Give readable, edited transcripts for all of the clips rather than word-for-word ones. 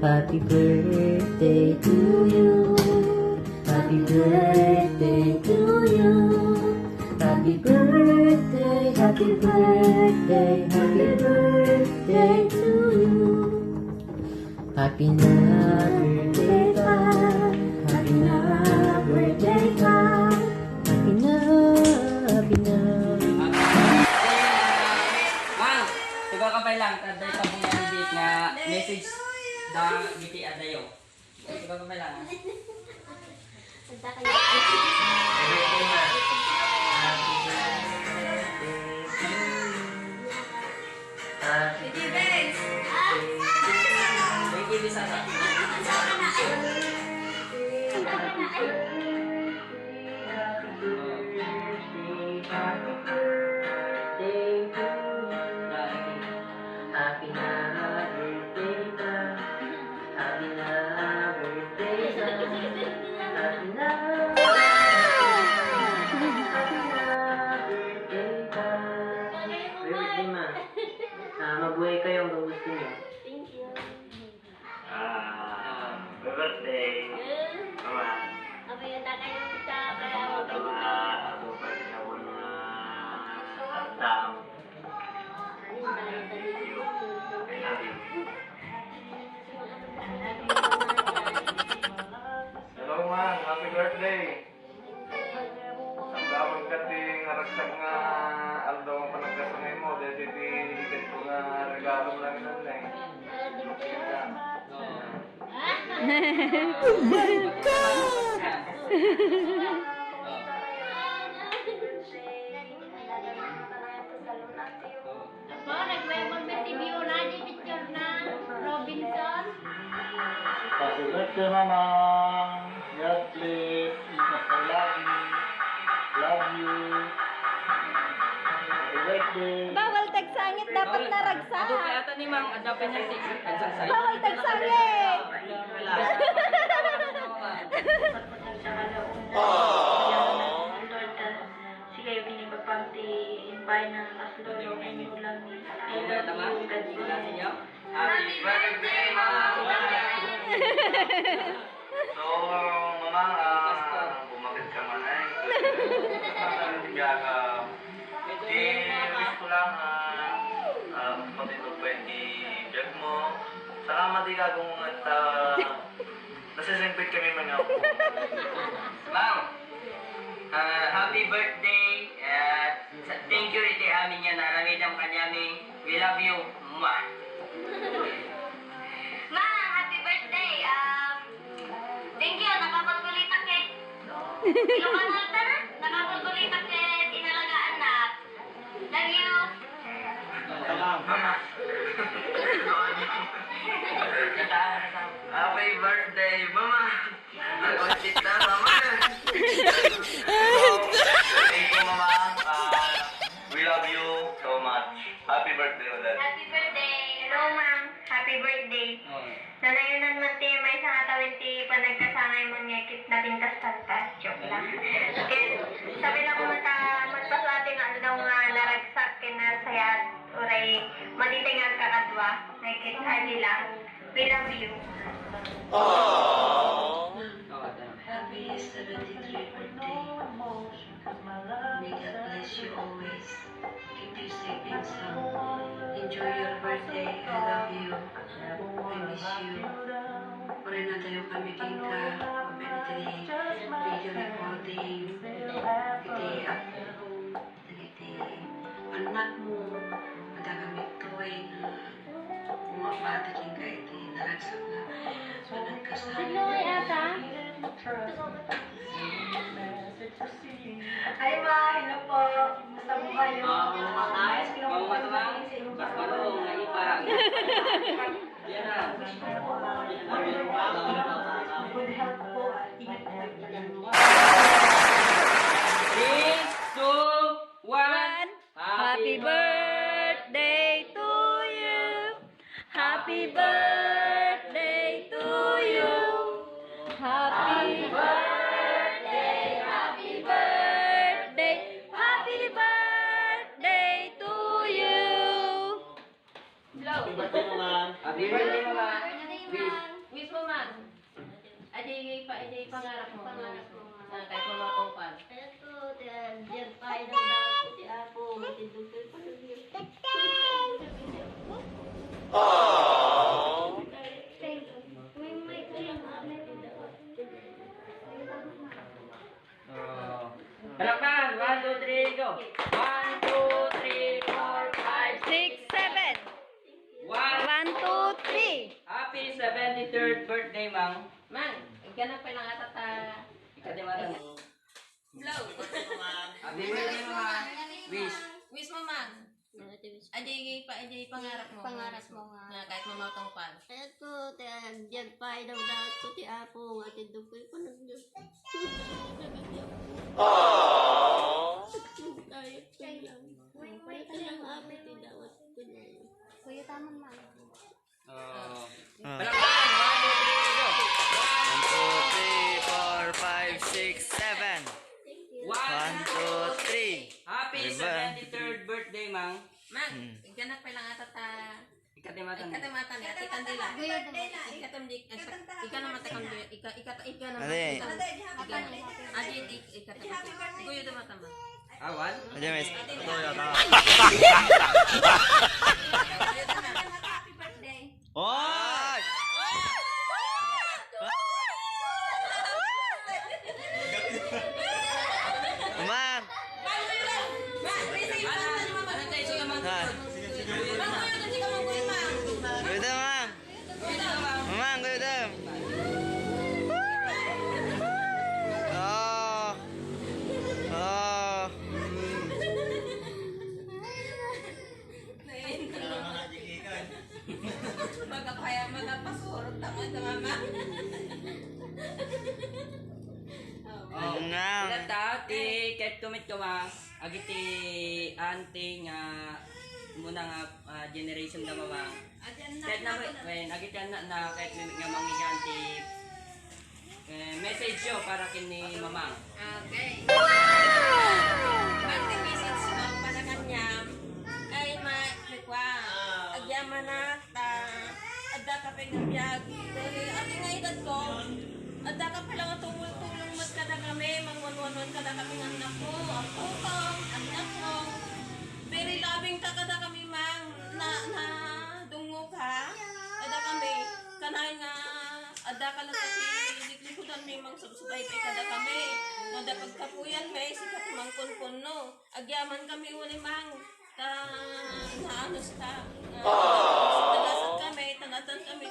Happy birthday to you. Happy birthday to you. Happy birthday, happy birthday, happy birthday to you. Happy na birthday ka. Happy na birthday ka. Happy na, happy na. Mang, tiba ka pa lang. Taday pa mong nalibit nga message da biti adayo. Tiba ka pa lang. Happy na birthday ka. Happy na birthday ka. Happy na birthday ka. Birthday ma. Mabuhay kayo kung gusto niyo. Thank you. Happy birthday. Mama. Apa yung takay yung isa kaya ako Mama, ako pa rin ako na tao. I love you. Hello man, happy birthday. Ang damang kating naragsak nga aldaw ang panagkasangay mo dahil ikat ko nga regalo mo lang nun eh. Oh my God! Ako, nag-memon ba TV na di picture na Robinson? Happy birthday mama. God bless. I love you. Love you. Happy birthday. Bawal tagsangit, dapat naragsa. Ado kaya ata ni Mang, ada pa niya tagsangit. Bawal tagsangit. Sige, binibagpamti impay na aslolo ay ulang ni Ay, tama? Wala ninyo? Happy birthday, Mama! So, mama, bumakit ka man ay. Wish ko lang, matitog pa yung i-vlog mo. Salamat di kagong at nasisimpit kami man ako. Mang, happy birthday. Thank you iti amin niya naramidam kanyami. We love you. Mwah. Ma, happy birthday. Thank you, nakapagkulitak eh. Ilokanal ta na? Nakapagkulitak eh, inalagaan na. Love you. Mama. Happy birthday, mama. Nag-ulit na, mama. Thank you, mama. We love you so much. Happy birthday, ulit. Happy birthday. Hello ma'am, happy birthday. Nanayunan man ti may sa katawin ti panagkasangay mo niya kit natin kastas joke lang. Kaya sabi na ko magpaswati nga daw nga naragsak kinasayat uray maditingan kakadwa may kit adila. We love you. Happy 73rd birthday. May God bless you always. Keep you safe and sound. Enjoy your birthday. I love you. I miss you. Pare na tayo kami kita. Pwede video recording. Kiti anak mo. Ada kami tuway na umabati king ka iti naragsak na panagkasabi. Hi ma, hello po. Kumusta po kayo? Ayos ko lang po kayo sa inyong Parang nga ipang. Yan na. good health po. Ingat po. 3, 2, 1. Happy birthday to you. Happy birthday to you. Happy birthday, happy birthday, happy birthday to you. Happy birthday, Mama. Happy birthday, Mama. Wish mo, man. Ajay pangarap mo. Kahit mamatungkal. Ito, diyan tayo ng dako si Apo. Matindugtog pa ng Diyos. May kayang amin. Palakpan! 1, 2, 3, go! 1, 2, 3, 4, 5, 6, 7. 1. 1, 2, 3. Happy 73rd birthday, Mang. Man, ganap pa lang ata ta. Ikadimatan mo. Blow. Happy birthday, Mang. Wish. Wish mo, man. Ajay pangarap mo. Pangarap mo nga. Kahit mamatungkal. Ito, diyan tayo ng dako si Apo. Matindugtog pa ng Diyos. Tayo pa lang. May kayang amin. Tinawat ko na yun. Kuya, tamang man. Palakpan! 1, 2, 3, 4, 5, 6, 7. 1, 2, 3. 1, 2, 3. Happy Diba? 73rd birthday, Mang. Man, ganap pa lang ata ta. Ikadimatan mo. Ikatamatan ni ati kandila. Ikatamdik. Ika naman ta kandila. Ika naman. Ate. Ikatamdik. Guyo damatan ba? 1? Ayan, miss. Happy birthday. Oy! Mang! Ganda, Mang! Mang, ganda! Oh! Oh! Magpasurot tama mama. Nang! Sila tati, kahit tumit ka ba, agiti ante nga muna nga generation na mama. Kahit na when agiti na kahit nga mangiganti message yo para kini mama. Okay. Birthday message mo para kanya ay makikwa. Agyaman na ta. Adda ka pa ng biyag. Ati nga edad ko. Adda ka pa lang tulong mas kada kami. Mangwanwanon kada kami ng anak ko. Ako ko. Anak ko. Very loving ka kada kami mang. Na dungog ha. Adda kami. Kanay nga. Adda ka lang sa likudan may mang subscribe kada kami. Nada pagkapuyan may sikat mang kunkuno. Agyaman kami uli mang. Naanos ka. Tagasat kami, tanatan kami,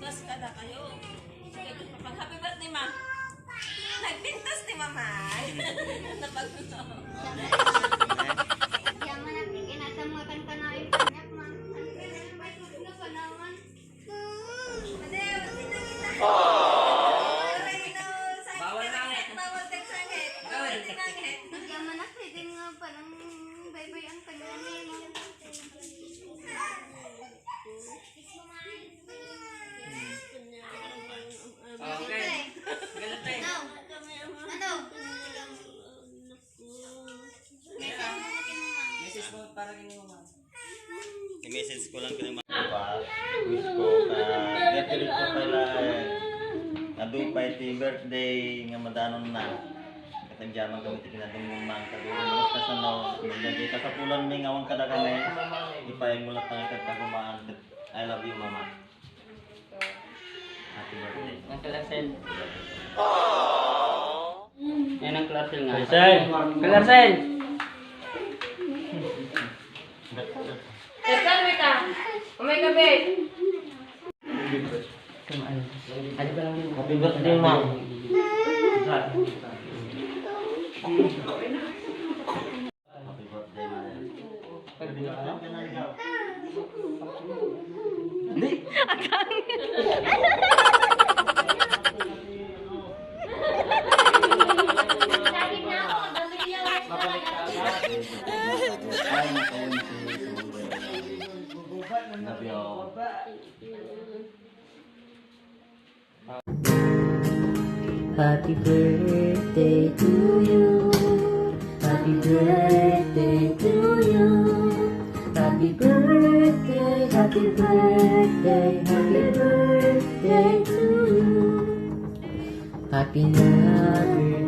gas kada kayo. Sige, pag happy birthday, ma. Nagpintas ni mama. Napagputo. Yaman ang kinasamakan ka na yung kanyak, man. Ano ka naman? Bawal langit. Bawal teksangit. Bawal tinangit. Yaman na pwede nga parang baybay ang kanya. Okay. Ganun tayo. Ano? Message mo para kini mama. I-message ko lang kay wish ko get rid ko pala nadupay ti birthday nga madanon na katangjaman kami ti kinadungong mang kadulong ka sa no magdagay ka sa pulan may ngawang kada kami ipaymulat ang katagumaan. I love you, mama. Happy birthday. Ang Clarcel. Yan ang Clarcel nga. Clarcel! Teksang wait ah. Umay ka, babe. Happy birthday, ma'am. Happy birthday, mama. Hindi. Lagi na ako, dami lang. Ay, nakawin si love you. Happy birthday to you. Happy birthday to you. Happy birthday, happy birthday, happy birthday Happy na birthday